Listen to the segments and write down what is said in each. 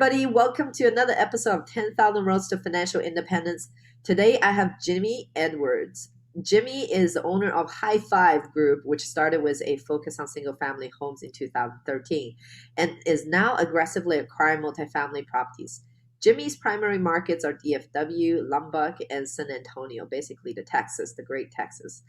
everybody. Welcome to another episode of 10,000 Roads to Financial Independence. Today, I have Jimmy Edwards. Jimmy is the owner of High Five Group, which started with a focus on single family homes in 2013 and is now aggressively acquiring multifamily properties. Jimmy's primary markets are DFW, Lubbock, and San Antonio, basically the great Texas.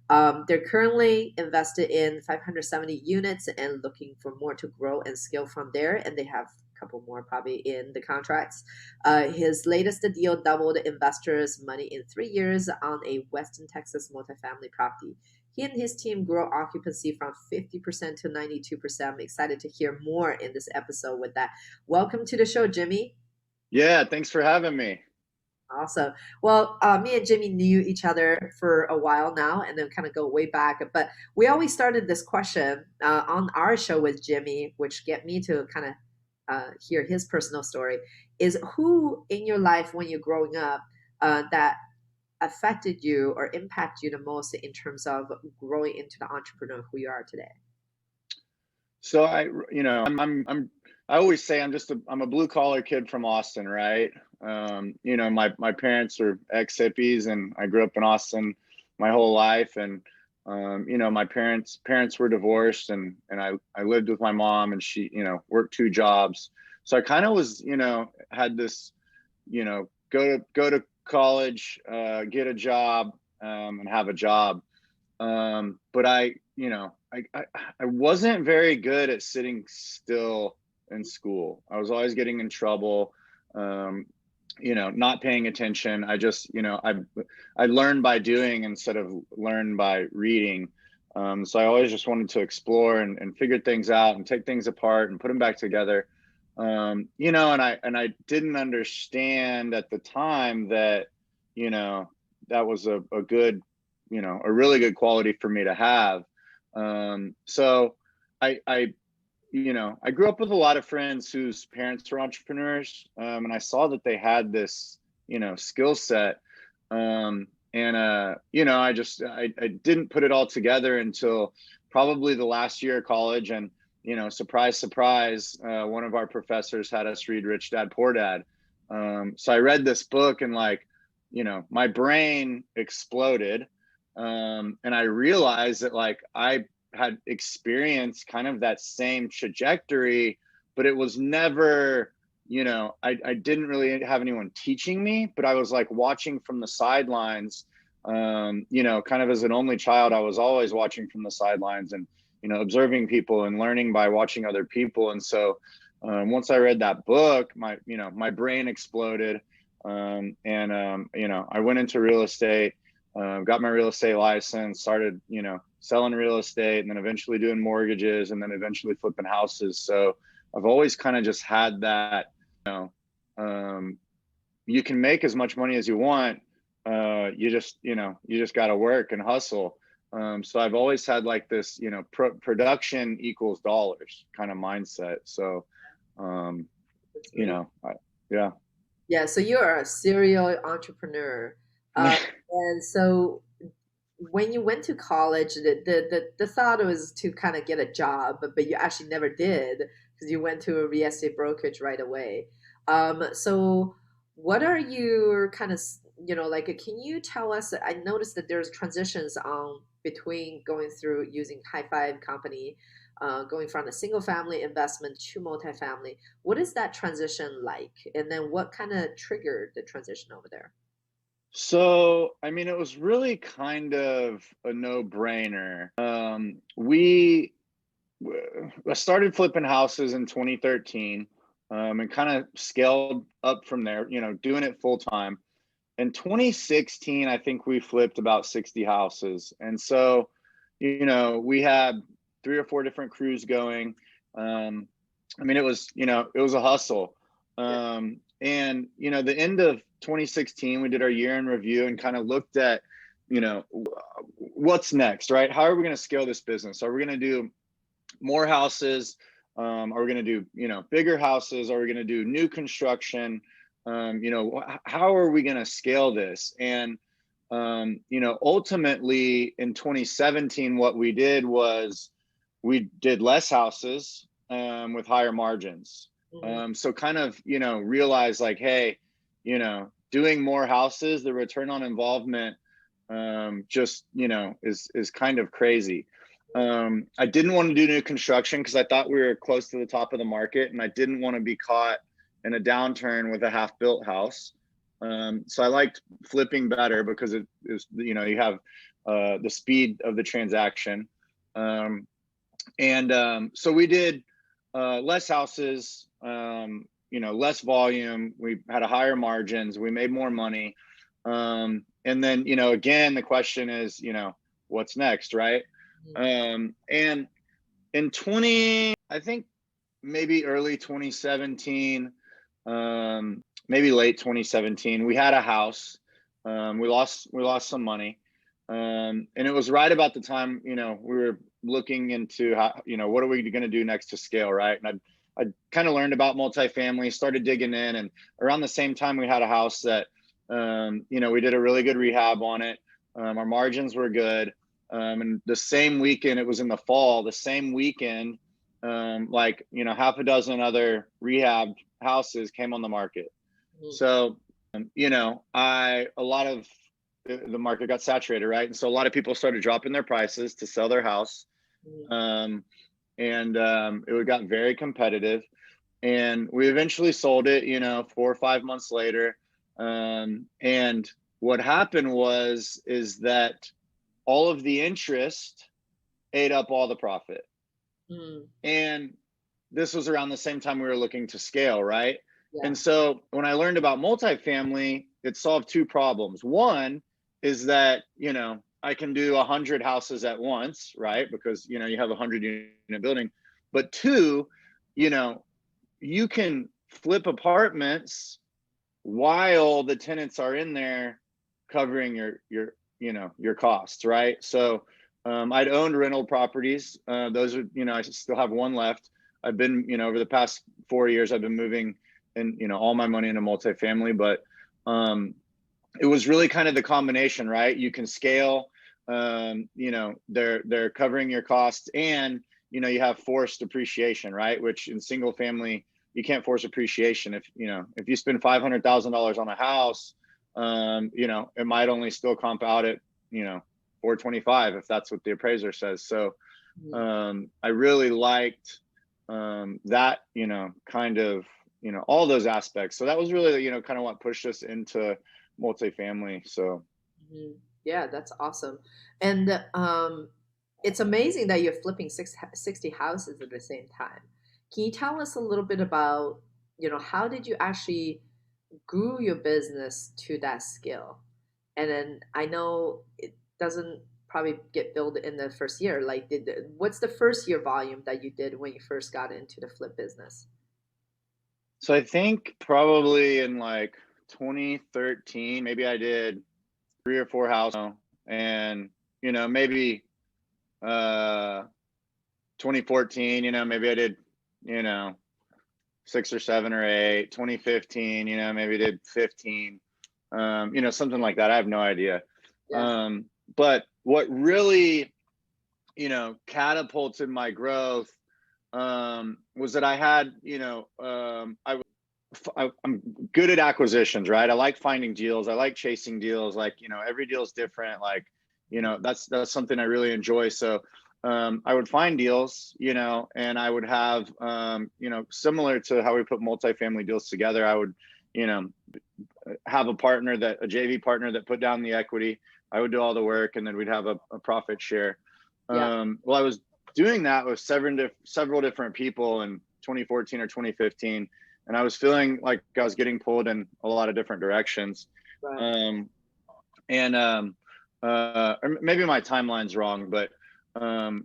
They're currently invested in 570 units and looking for more to grow and scale from there. And they have a couple more probably in the contracts. His latest deal doubled investors' money in 3 years on a Western Texas multifamily property. He and his team grow occupancy from 50% to 92%. I'm excited to hear more in this episode with that. Welcome to the show, Jimmy. Yeah, thanks for having me. Awesome. Well, me and Jimmy knew each other for a while now and then kind of go way back. But we always started this question on our show with Jimmy, which get me to kind of hear his personal story, is who in your life when you're growing up that affected you or impacted you the most in terms of growing into the entrepreneur who you are today? So I always say I'm a blue collar kid from Austin, right? My parents are ex hippies, and I grew up in Austin my whole life, and my parents were divorced, and I lived with my mom, and she worked two jobs. So I kind of was had this go to college, get a job, and have a job. But I wasn't very good at sitting still in school. I was always getting in trouble, not paying attention. I learned by doing instead of learn by reading. So I always just wanted to explore and figure things out and take things apart and put them back together. And I didn't understand at the time that, that was a good, a really good quality for me to have. So I grew up with a lot of friends whose parents were entrepreneurs, and I saw that they had this, skill set. I didn't put it all together until probably the last year of college. And, surprise, surprise, one of our professors had us read Rich Dad, Poor Dad. So I read this book and my brain exploded. And I realized that I had experienced kind of that same trajectory, but it was never, I didn't really have anyone teaching me, but I was watching from the sidelines, kind of as an only child. I was always watching from the sidelines and, observing people and learning by watching other people. And so once I read that book, my brain exploded. I went into real estate. Got my real estate license, started, selling real estate, and then eventually doing mortgages, and then eventually flipping houses. So I've always kind of just had that, you can make as much money as you want. You just got to work and hustle. So I've always had this, production equals dollars kind of mindset. So, yeah. Yeah, so you're a serial entrepreneur. And so when you went to college, the thought was to kind of get a job, but you actually never did because you went to a real estate brokerage right away. So what are your kind of, can you tell us, I noticed that there's transitions between going through using High Five company, going from a single family investment to multifamily. What is that transition like? And then what kind of triggered the transition over there? So, it was really kind of a no-brainer. I started flipping houses in 2013, and kind of scaled up from there, doing it full time. In 2016, I think we flipped about 60 houses. And so, we had 3 or 4 different crews going. It was a hustle. The end of 2016, we did our year in review and kind of looked at, what's next, right? How are we going to scale this business? Are we going to do more houses? Are we going to do, bigger houses? Are we going to do new construction? How are we going to scale this? And, ultimately in 2017, what we did was we did less houses, with higher margins. Mm-hmm. So kind of, realize like, hey, doing more houses, the return on involvement, just, is kind of crazy. I didn't want to do new construction because I thought we were close to the top of the market, and I didn't want to be caught in a downturn with a half built house. So I liked flipping better because it is, you have the speed of the transaction. So we did less houses, less volume. We had a higher margins. We made more money. And then, again, the question is, what's next, right? And in I think maybe early 2017, maybe late 2017, we had a house. We lost some money. And it was right about the time, we were looking into how, what are we going to do next to scale, right? And I kind of learned about multifamily, started digging in, and around the same time we had a house that, we did a really good rehab on it. Our margins were good. And the same weekend, it was in the fall, the same weekend, half a dozen other rehab houses came on the market. So, a lot of the market got saturated, right? And so a lot of people started dropping their prices to sell their house. It got very competitive, and we eventually sold it, 4 or 5 months later. And what happened is that all of the interest ate up all the profit. And this was around the same time we were looking to scale, right? Yeah. And so when I learned about multifamily, it solved two problems. One is that, I can do 100 houses at once, right? Because, you have a 100-unit building. But two, you can flip apartments while the tenants are in there covering your costs, right? So I'd owned rental properties. Those are, I still have one left. I've been, over the past 4 years, I've been moving and, all my money into multifamily, but it was really kind of the combination, right? You can scale, they're covering your costs, and, you have forced appreciation, right? Which in single family, you can't force appreciation. If you spend $500,000 on a house, it might only still comp out at, 425 if that's what the appraiser says. So I really liked that, kind of, all those aspects. So that was really, kind of what pushed us into multifamily. So yeah, that's awesome. And it's amazing that you're flipping 60 houses at the same time. Can you tell us a little bit about, how did you actually grew your business to that scale? And then I know it doesn't probably get built in the first year. Like, what's the first year volume that you did when you first got into the flip business? So I think probably in like 2013, maybe I did 3 or 4 houses, and maybe 2014, maybe I did 6 or 7 or 8. 2015, maybe I did 15, something like that. I have no idea. Yeah. But what really catapulted my growth was that I had I'm good at acquisitions, right? I like finding deals. I like chasing deals. Like, every deal is different. Like, that's something I really enjoy. So I would find deals, and I would have, similar to how we put multifamily deals together, I would, have a JV partner that put down the equity. I would do all the work, and then we'd have a profit share. Yeah. Well, I was doing that with several different people in 2014 or 2015. And I was feeling like I was getting pulled in a lot of different directions. Right. Or maybe my timeline's wrong, but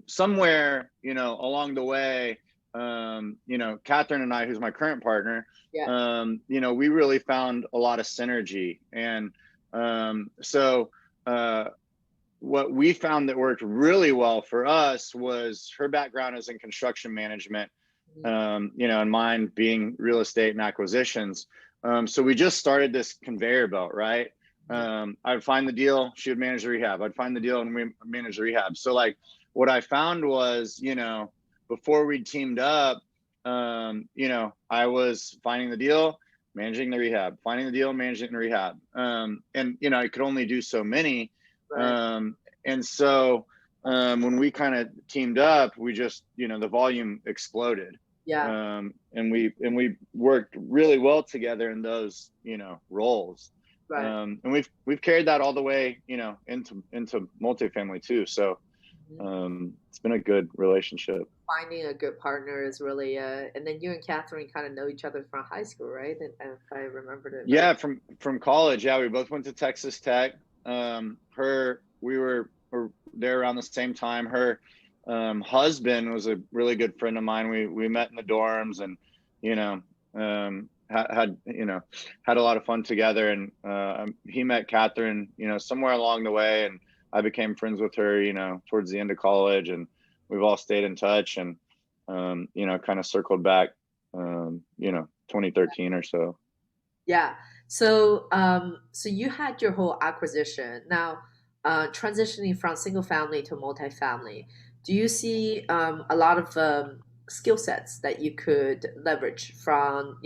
somewhere, along the way, Catherine and I, who's my current partner, yeah. We really found a lot of synergy. And what we found that worked really well for us was her background is in construction management, and mine being real estate and acquisitions. So we just started this conveyor belt, right? I'd find the deal, she would manage the rehab. I'd find the deal and we manage the rehab. So like what I found was, before we teamed up, I was finding the deal, managing the rehab, finding the deal, managing the rehab. And I could only do so many. Right. And so when we kind of teamed up, we just, the volume exploded. Yeah. And we worked really well together in those, roles. Right. And we've carried that all the way, into multifamily too. So it's been a good relationship. Finding a good partner is really and then you and Catherine kind of know each other from high school, right? And if I remembered it right. Yeah, from college. Yeah, we both went to Texas Tech. We were there around the same time. Her husband was a really good friend of mine. We met in the dorms, and had a lot of fun together. And he met Catherine, somewhere along the way, and I became friends with her, towards the end of college, and we've all stayed in touch, and kind of circled back, 2013 or so. Yeah. So you had your whole acquisition. Now, transitioning from single family to multifamily, do you see a lot of skill sets that you could leverage from,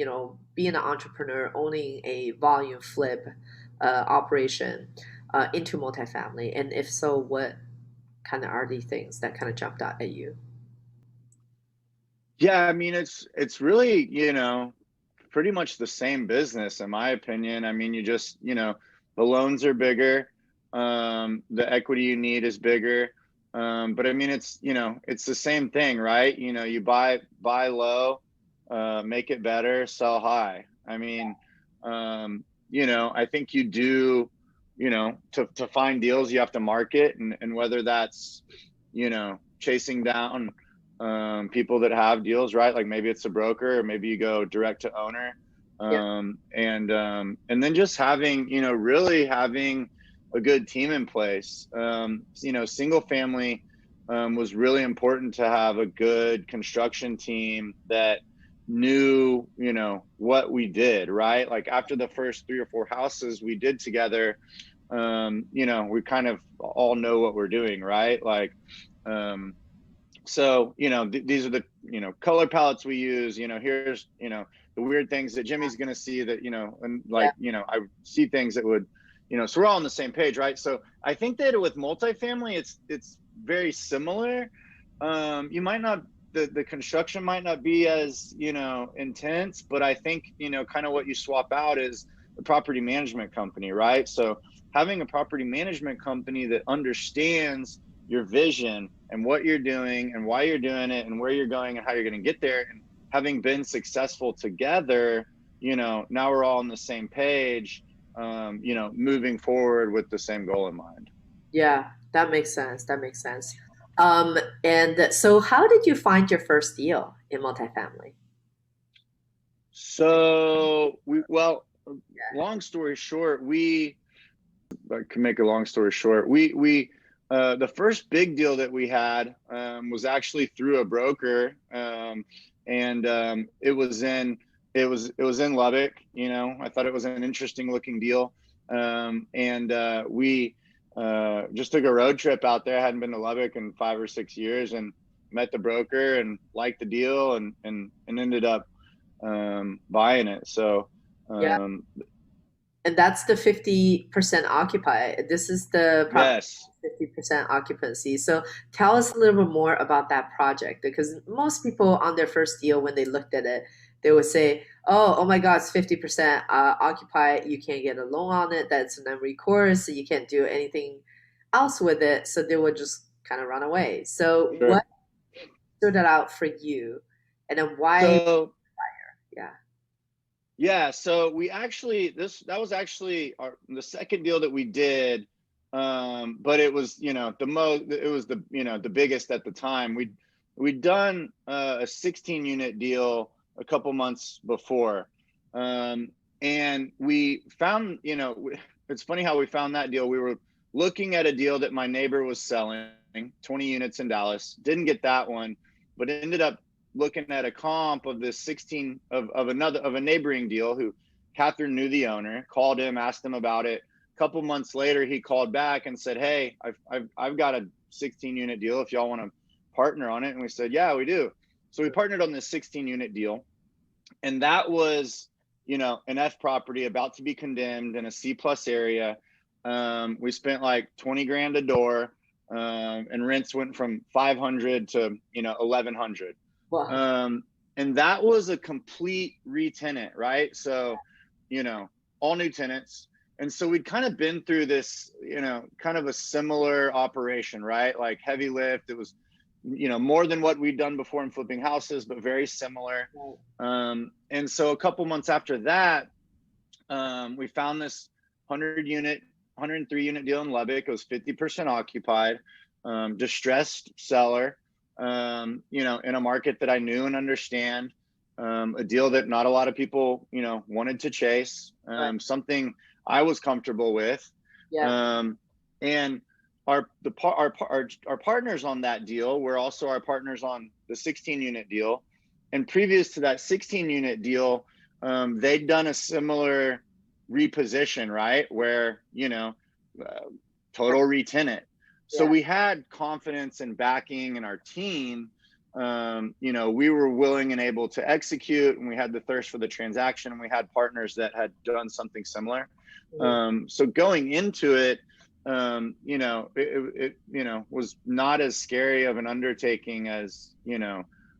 being an entrepreneur, owning a volume flip operation into multifamily? And if so, what kind of are the things that kind of jumped out at you? Yeah, I mean, it's really, pretty much the same business, in my opinion. I mean, you just, the loans are bigger, the equity you need is bigger. But I mean, it's the same thing, right? You buy low, make it better, sell high. I mean, I think you do, to find deals, you have to market, and whether that's, chasing down people that have deals, right? Like maybe it's a broker, or maybe you go direct to owner. Yeah. And then just having, really having a good team in place. Single family was really important to have a good construction team that knew, what we did, right? Like after the first 3 or 4 houses we did together, we kind of all know what we're doing, right? Like, so, these are the, color palettes we use, here's, the weird things that Jimmy's going to see that, and Yeah. like, I see things that would, so we're all on the same page, right? So I think that with multifamily, it's very similar. You might not, the construction might not be as, intense, but I think, kind of what you swap out is the property management company, right? So having a property management company that understands your vision and what you're doing and why you're doing it and where you're going and how you're going to get there, and having been successful together, now we're all on the same page, moving forward with the same goal in mind. Yeah, that makes sense. That makes sense. And so how did you find your first deal in multifamily? So Yeah. long story short, I can make a long story short. We the first big deal that we had was actually through a broker, and it was in Lubbock. I thought it was an interesting looking deal, and we just took a road trip out there. I hadn't been to Lubbock in 5 or 6 years, and met the broker and liked the deal, and ended up buying it. So Yeah. um, And that's the 50% occupy. This is the property yes. 50% occupancy. So tell us a little bit more about that project, because most people on their first deal, when they looked at it, they would say, oh my God, it's 50% occupied. You can't get a loan on it. That's non-recourse. So you can't do anything else with it. So they would just kind of run away. So Sure. what stood it out for you? And then why? So Yeah. yeah, so that was actually the second deal that we did, but it was, the biggest at the time. We'd done a 16 unit deal a couple months before, and we found, it's funny how we found that deal. We were looking at a deal that my neighbor was selling, 20 units in Dallas. Didn't get that one, but ended up looking at a comp of this 16 of a neighboring deal, who Catherine knew the owner, called him, asked him about it. A couple months later, he called back and said, hey, I've got a 16 unit deal if y'all want to partner on it. And we said, yeah, we do. So we partnered on this 16 unit deal, and that was, an F property about to be condemned in a C plus area. We spent like 20 grand a door, and rents went from 500 to 1100. Wow. And that was a complete re-tenant, right? So, all new tenants. And so we'd kind of been through this, kind of a similar operation, right? Like heavy lift. It was, more than what we'd done before in flipping houses, but very similar. And so a couple months after that, we found this 103 unit deal in Lubbock. It was 50% occupied, distressed seller, in a market that I knew and understand, a deal that not a lot of people, wanted to chase, something I was comfortable with. Yeah. And our partners on that deal were also our partners on the 16 unit deal. And previous to that 16 unit deal, they'd done a similar reposition, right? Where, total re-tenant. So we had confidence and backing in our team. We were willing and able to execute, and we had the thirst for the transaction, and we had partners that had done something similar. So going into it, it was not as scary of an undertaking as,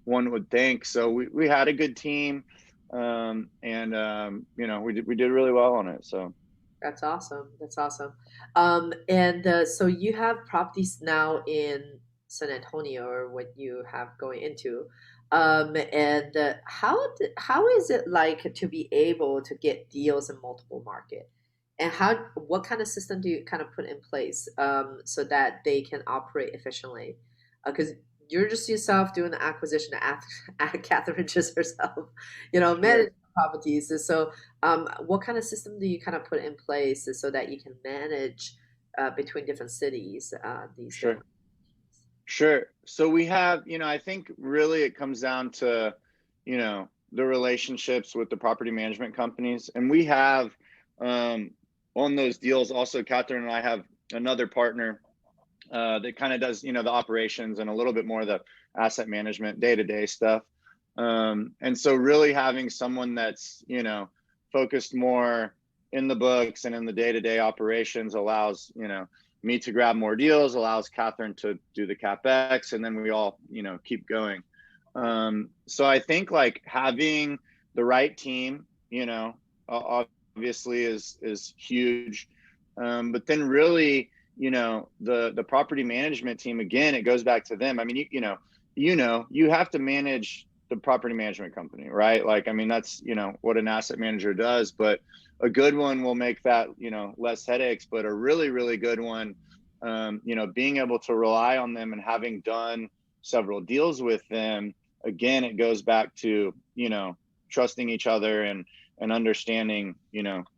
one would think. So we had a good team, and we did really well on it. So That's awesome. That's awesome. And so you have properties now in San Antonio, or what you have going into. And how is it like to be able to get deals in multiple market? And what kind of system do you kind of put in place so that they can operate efficiently? Because you're just yourself doing the acquisition, Catherine just herself, sure. managing properties. So what kind of system do you kind of put in place so that you can manage between different cities these different? Sure. Sure. So we have, I think really it comes down to, the relationships with the property management companies. And we have, on those deals also, Catherine and I have another partner that kind of does, the operations and a little bit more of the asset management, day-to-day stuff. And so really having someone that's, focused more in the books and in the day-to-day operations allows, me to grab more deals, allows Catherine to do the CapEx, and then we all, keep going. So I think like having the right team, obviously is huge. But then really, the property management team, again, it goes back to them. I mean, you have to manage the property management company, right? Like, I mean, that's, what an asset manager does, but a good one will make that, less headaches, but a really, really good one, being able to rely on them and having done several deals with them, again, it goes back to, trusting each other and understanding,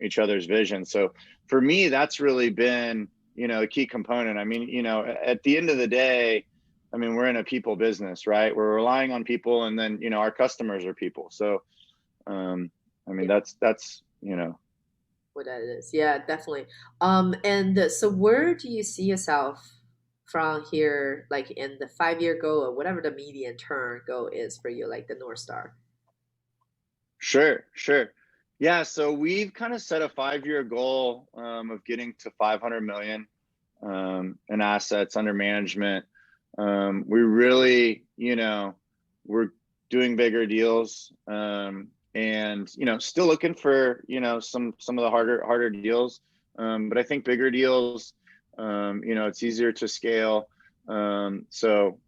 each other's vision. So for me, that's really been, a key component. I mean, at the end of the day, I mean, we're in a people business, right? We're relying on people, and then, our customers are people. So, I mean, Yeah. that's, What that is. Yeah, definitely. And so where do you see yourself from here, like in the 5 year goal or whatever the median term goal is for you, like the North Star? sure, sure. Yeah. So we've kind of set a 5 year goal, of getting to 500 million, in assets under management. We really, we're doing bigger deals, and still looking for some of the harder deals, but I think bigger deals, it's easier to scale. So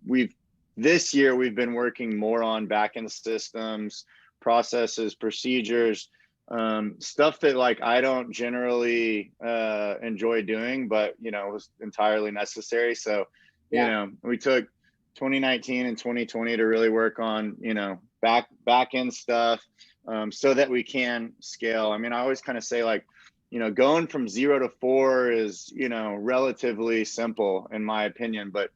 we've this year we've been working more on back end systems, processes, procedures, stuff that like I don't generally enjoy doing, but was entirely necessary. So Yeah. we took 2019 and 2020 to really work on back end stuff, so that we can scale. I mean, I always kind of say like, going from 0 to 4 is relatively simple in my opinion, but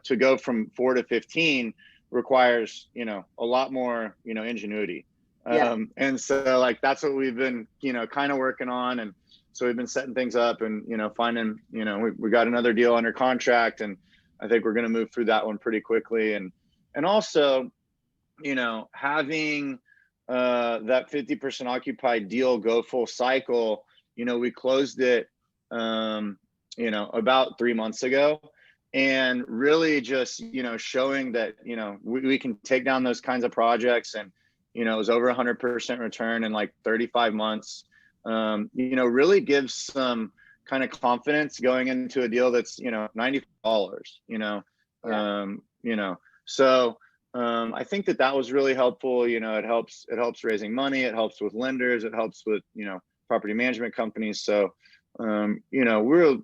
to go from 4 to 15 requires a lot more ingenuity. Yeah. And so like that's what we've been kind of working on, and so we've been setting things up and finding we got another deal under contract, and I think we're going to move through that one pretty quickly. And and also, having that 50% occupied deal go full cycle. We closed it, about 3 months ago, and really just, showing that, we can take down those kinds of projects, and, it was over 100% return in like 35 months. Really gives some kind of confidence going into a deal that's, $90, so I think that was really helpful. It helps raising money, it helps with lenders, it helps with, property management companies. So, we're,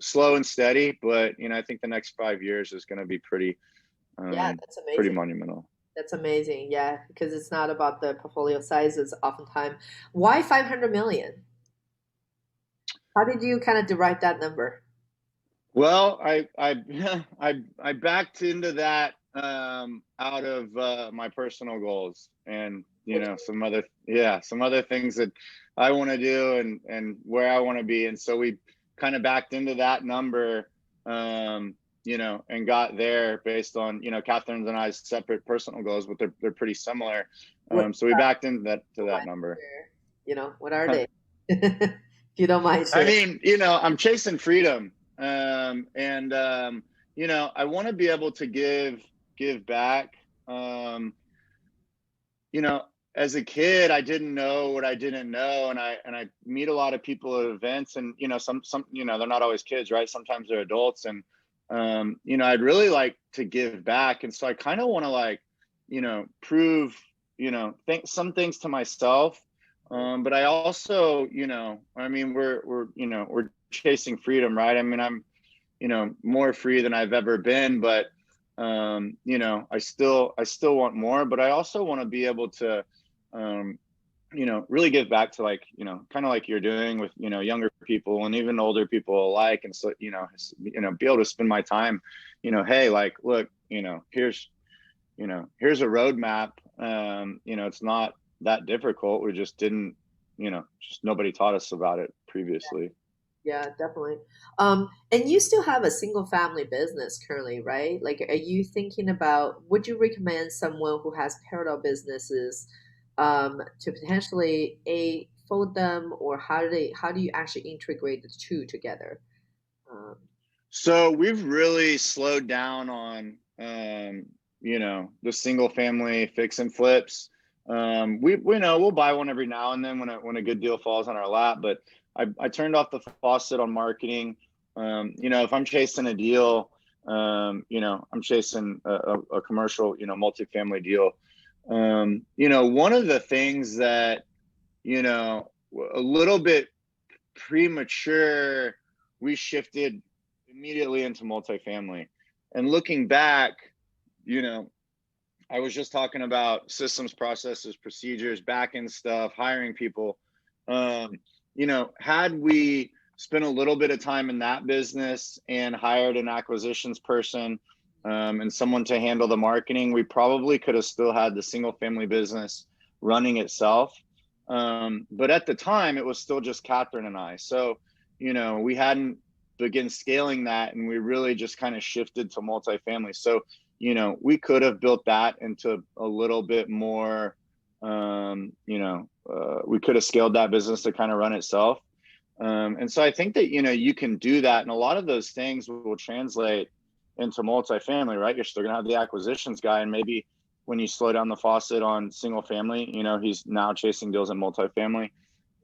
slow and steady, but, I think the next 5 years is going to be Yeah, that's pretty amazing. monumental. That's amazing. Yeah, because it's not about the portfolio sizes oftentimes. Why 500 million? How did you kind of derive that number? Well, I backed into that out of my personal goals, and Which, some other things that I want to do, and where I want to be, and so we kind of backed into that number, and got there based on, Catherine's and I's separate personal goals, but they're pretty similar. what, So we backed into that to don't that mind number. what are they? If you don't mind I sharing. mean, I'm chasing freedom. And I want to be able to give back. You know, as a kid, I didn't know what I didn't know, and I meet a lot of people at events, and some they're not always kids, right? Sometimes they're adults, and I'd really like to give back, and so I kind of want to, like, prove, some things to myself. But I also, I mean, we're chasing freedom, right? I mean, I'm, more free than I've ever been, but I still want more, but I also want to be able to, really give back to, like, kind of like you're doing with, younger people and even older people alike. And so, be able to spend my time, hey, like, look, here's a roadmap. It's not that difficult. We just didn't, just nobody taught us about it previously. Yeah, definitely. And you still have a single family business currently, right? Like, are you thinking about, would you recommend someone who has parallel businesses to potentially fold them, or how do you actually integrate the two together? Um, So we've really slowed down on, the single family fix and flips. We know we'll buy one every now and then when a good deal falls on our lap, but I turned off the faucet on marketing. If I'm chasing a deal, I'm chasing a commercial, multifamily deal. One of the things that, a little bit premature, we shifted immediately into multifamily. And looking back, you know, I was just talking about systems, processes, procedures, back end stuff, hiring people. Had we spent a little bit of time in that business and hired an acquisitions person, and someone to handle the marketing, we probably could have still had the single family business running itself. But at the time, it was still just Catherine and I. So, we hadn't begun scaling that, and we really just kind of shifted to multifamily. So, we could have built that into a little bit more, we could have scaled that business to kind of run itself. And so I think that, you can do that. And a lot of those things will translate into multifamily, right? You're still going to have the acquisitions guy. And maybe when you slow down the faucet on single family, he's now chasing deals in multifamily.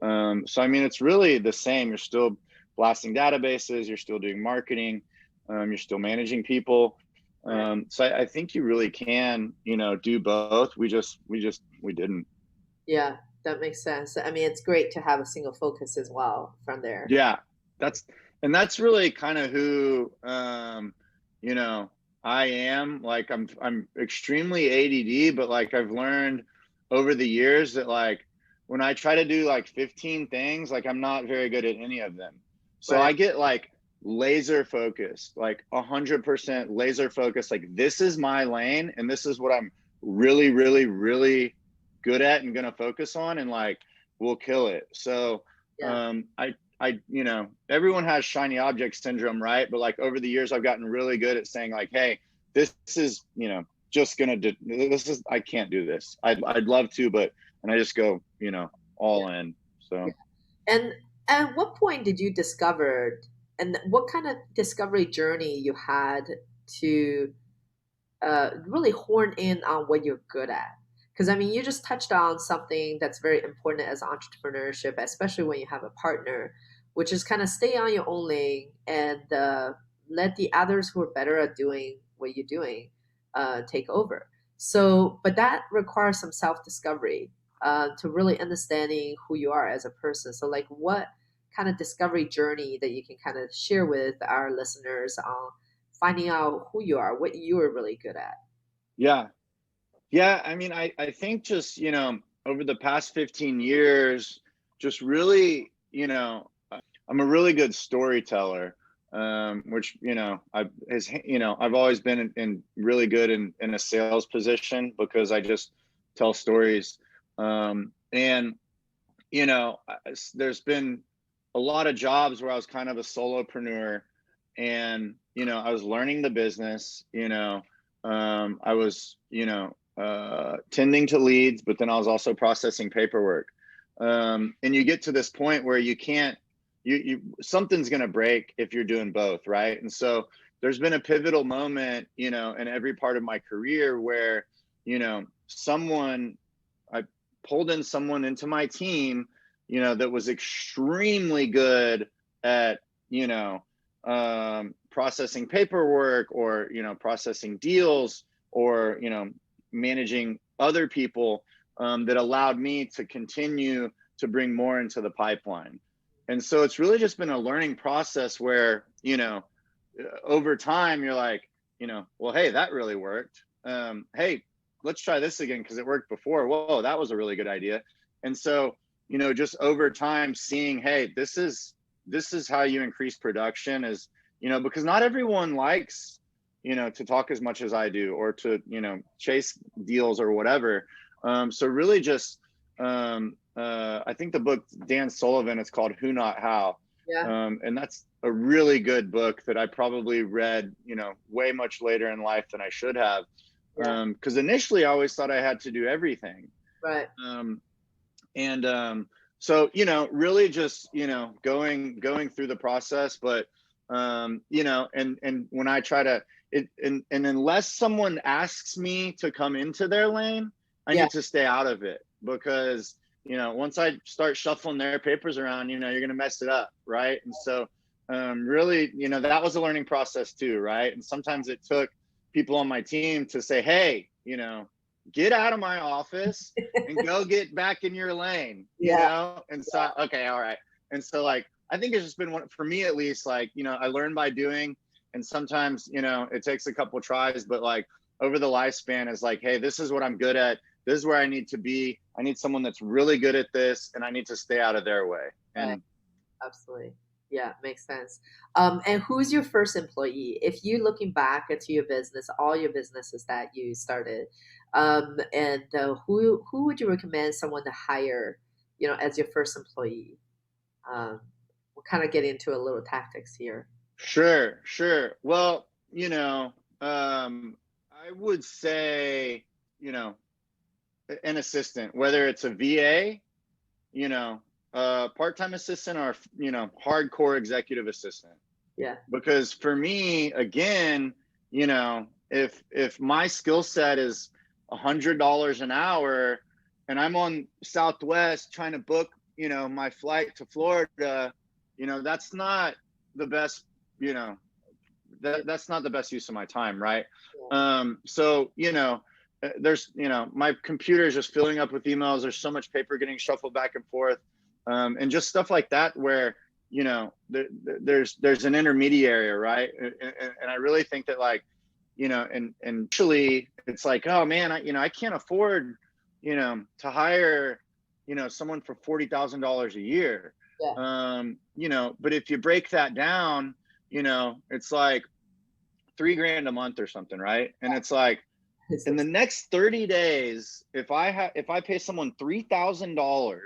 So, I mean, it's really the same. You're still blasting databases, you're still doing marketing, you're still managing people. So I think you really can, do both. We didn't. yeah, that makes sense. I mean, it's great to have a single focus as well from there. Yeah, that's really kind of who, you know, I am. Like, I'm extremely ADD, but like I've learned over the years that, like, when I try to do like 15 things, like, I'm not very good at any of them. So Right. I get like laser focused, like 100% laser focused. Like, this is my lane, and this is what I'm really, really, really good at and gonna focus on, and like, we'll kill it. So Yeah. everyone has shiny object syndrome, right? But like, over the years, I've gotten really good at saying, like, hey, this is, just gonna do this. Is I can't do this. I'd love to, but and I just go, Yeah. all in. So Yeah. And at what point did you discover, and what kind of discovery journey you had to really horn in on what you're good at? Because I mean, you just touched on something that's very important as entrepreneurship, especially when you have a partner, which is kind of stay on your own lane and let the others who are better at doing what you're doing take over. So, but that requires some self discovery to really understanding who you are as a person. So, like, what kind of discovery journey that you can kind of share with our listeners on finding out who you are, what you are really good at? yeah, yeah. I mean, I think just over the past 15 years, just really I'm a really good storyteller, which I've always been in really good in a sales position because I just tell stories, and there's been a lot of jobs where I was kind of a solopreneur, and I was learning the business. I was tending to leads, but then I was also processing paperwork, and you get to this point where you can't you something's going to break if you're doing both, right? And so there's been a pivotal moment in every part of my career where someone I pulled in someone into my team that was extremely good at processing paperwork, or processing deals, or managing other people, that allowed me to continue to bring more into the pipeline. And so it's really just been a learning process where, over time you're like, well, hey, that really worked. Hey, let's try this again because it worked before. Whoa, that was a really good idea. And so, just over time seeing, hey, this is how you increase production, is, because not everyone likes, to talk as much as I do, or to, chase deals or whatever. So really just, I think the book, Dan Sullivan, it's called Who Not How. Yeah. And that's a really good book that I probably read, way much later in life than I should have. Yeah. Because initially I always thought I had to do everything. Right. And so, really just, going through the process, but, and when I try to, and unless someone asks me to come into their lane, I Yeah. need to stay out of it, because, once I start shuffling their papers around, you're going to mess it up. Right. And so, really, that was a learning process too. Right. And sometimes it took people on my team to say, hey, get out of my office and go get back in your lane, Yeah. And so, okay, all right. And so, like, I think it's just been one, for me at least, like, I learned by doing, and sometimes, it takes a couple tries, but like over the lifespan is like, hey, this is what I'm good at. This is where I need to be. I need someone that's really good at this, and I need to stay out of their way. Right. And Absolutely. Yeah, makes sense. And who's your first employee? If you looking back at your business, all your businesses that you started, and who would you recommend someone to hire, as your first employee? We'll kind of get into a little tactics here. sure. Well, I would say, an assistant, whether it's a VA, part-time assistant, or hardcore executive assistant. Yeah. Because for me, again, if my skill set is $100 an hour, and I'm on Southwest trying to book my flight to Florida, that's not the best, that's not the best use of my time, right? Yeah. So there's my computer is just filling up with emails. There's so much paper getting shuffled back and forth, and just stuff like that where there's an intermediary, right? And I really think that, like, and actually it's like, oh man, I can't afford to hire someone for $40,000 a year. Yeah. But if you break that down, it's like $3,000 a month or something, right? And it's like, in the next 30 days, if I pay someone $3,000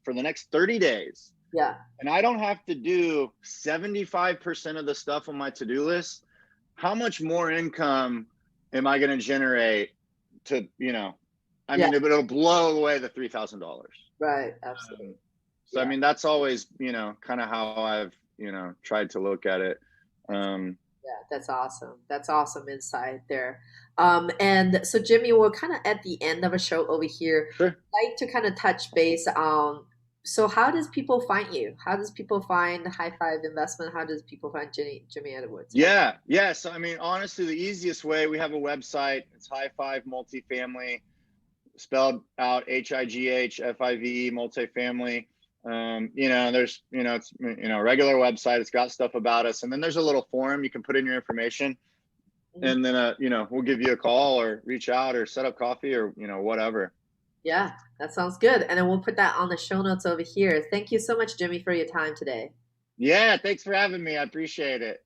for the next 30 days, Yeah. and I don't have to do 75% of the stuff on my to-do list, how much more income am I going to generate to, I Yeah, mean, it'll blow away the $3,000. right. Absolutely. So, I Yeah. mean, that's always, kind of how I've, tried to look at it. Um, Yeah, that's awesome. That's awesome insight there. And so Jimmy, we're kind of at the end of a show over here. sure. Like to kind of touch base on, so how does people find you? How does people find High Five Investment? How does people find Jimmy Edwards? How, Yeah. Yeah. So, I mean, honestly, the easiest way, we have a website. It's High Five Multifamily, spelled out HIGHFIVE Multifamily. There's, it's, regular website. It's got stuff about us. And then there's a little form you can put in your information. Mhm. And then, we'll give you a call or reach out or set up coffee or, whatever. Yeah, that sounds good. And then we'll put that on the show notes over here. Thank you so much, Jimmy, for your time today. Yeah. Thanks for having me. I appreciate it.